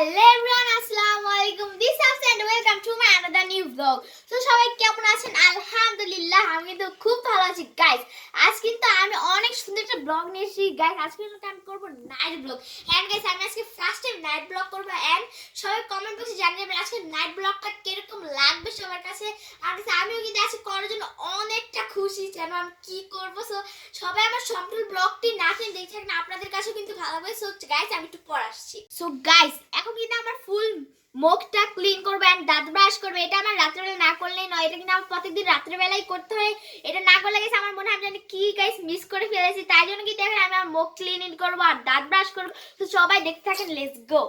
Hello everyone, Assalamualaikum. This is and welcome to my another new vlog. So সবাই কেমন আছেন? আলহামদুলিল্লাহ আমি তো খুব ভালো আছি গাইস। আজ কিন্তু আমি অনেক সুন্দর একটা ব্লগ নিয়ে এসেছি গাইস। আজকে আমি করব নাইট ব্লগ। এন্ড গাইস আমি আজকে ফার্স্ট টাইম নাইট ব্লগ করব এন্ড সবাই কমেন্ট বক্সে জানিয়ে দেবেন আজকে নাইট ব্লগটা কিরকম লাগবে সবার কাছে। আর আমিও কিন্তু আজকে করার জন্য অনেকটা খুশি যেন আমি কি করব। সো সবাই আমার সম্পূর্ণ ব্লগটি না টেনে দেখে থাকেন, আপনাদের কাছেও কিন্তু ভালো লাগবে। সো গাইস আমি একটু পর আসছি। সো গাইস এখন কিন্তু আমার ফুল মুখটা ক্লিন করবো এন্ড দাঁত ব্রাশ করবো। এটা আমার রাত্রেবেলা না করলেই নয়, এটা কিন্তু আমার প্রত্যেকদিন রাত্রেবেলাই করতে হয়। এটা না করলে গেছে আমার মনে হয় আমি কি গাইস মিস করে ফেলেছি, তাই জন্য কি দেখেন আমি আমার মুখ ক্লিন করবো আর দাঁত ব্রাশ করবো। তো সবাই দেখতে থাকেন, লেটস গো।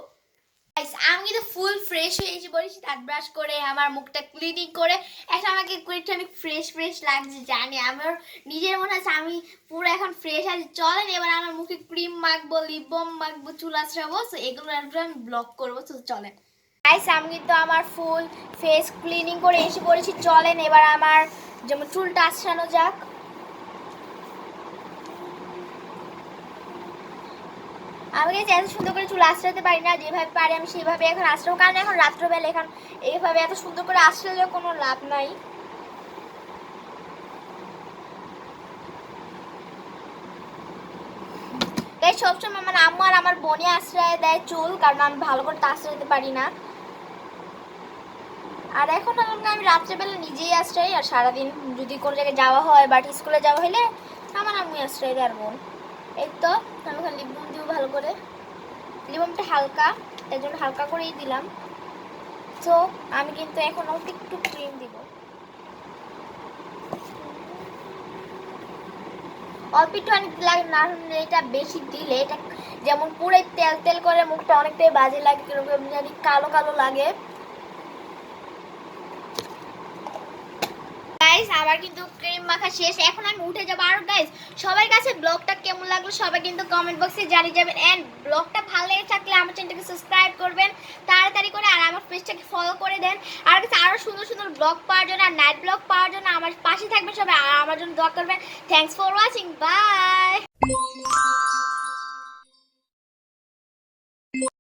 আমি কিন্তু ফুল ফ্রেশ হয়ে এসে পড়েছি দাঁত ব্রাশ করে, আমার মুখটা ক্লিনিং করে। এখন আমাকে একটু ফ্রেশ লাগছে, জানি আমার নিজের মনে হচ্ছে আমি পুরো এখন ফ্রেশ আছি। চলেন এবার আমার মুখে ক্রিম মাখবো, লিপ বাম মাখবো, চুল আঁচড়াবো। সো এগুলো আমি ব্লগ করবো। তো চলেন গাইস আমি কিন্তু আমার ফুল ফেস ক্লিনিং করে এসে পড়েছি। চলেন এবার আমার যেমন চুলটা আঁচড়ানো যাক। আমি কিন্তু এত সুন্দর করে চুল আঁচড়াতে পারি না, যেভাবে পারি আমি সেভাবে এখন আঁচড়াবো, কারণ এখন রাত্রবেলা এখন এইভাবে এত সুন্দর করে আঁচড়ালে কোনো লাভ নাই। তাই সবসময় আমার আম্মু আর আমার বোনে আশ্রয় দেয় চুল, কারণ আমি ভালো করে আশ্রয় দিতে পারি না। আর এখন আমি রাত্রেবেলা নিজেই আশ্রয়, আর সারাদিন যদি কোনো জায়গায় যাওয়া হয় বা স্কুলে যাওয়া হলে আমার আম্মু আশ্রয় দেয় আর বোন। এই তো আমি এখন লিপ বাম দিব ভালো করে। লিপ বামটা হালকা, এর জন্য হালকা করেই দিলাম। তো আমি কিন্তু এখন অল্প একটু ক্রিম দিব, অল্প একটু অনেক লাগে না, এটা বেশি দিলে এটা যেমন পুরো তেল তেল করে মুখটা অনেকটাই বাজে লাগে, কিরকম জানি কালো কালো লাগে। গাইস আমার কিন্তু ক্রিম মাখা শেষ, এখন আমি উঠে যাবো। আর গাইস সবার কাছে ব্লগটা কেমন লাগলো সবাই কিন্তু কমেন্ট বক্সে জানিয়ে যাবেন। এন্ড ব্লগটা ভালো লেগে থাকলে আমার চ্যানেলটাকে সাবস্ক্রাইব করবেন তাড়াতাড়ি করে, আর আমার পেজটাকে ফলো করে দেন। আর কাছে আরো সুন্দর সুন্দর ব্লগ পাওয়ার জন্য আর নাইট ব্লগ পাওয়ার জন্য আমার পাশে থাকবেন সবাই, আর আমার জন্য দোয়া করবেন। Thanks for watching, by.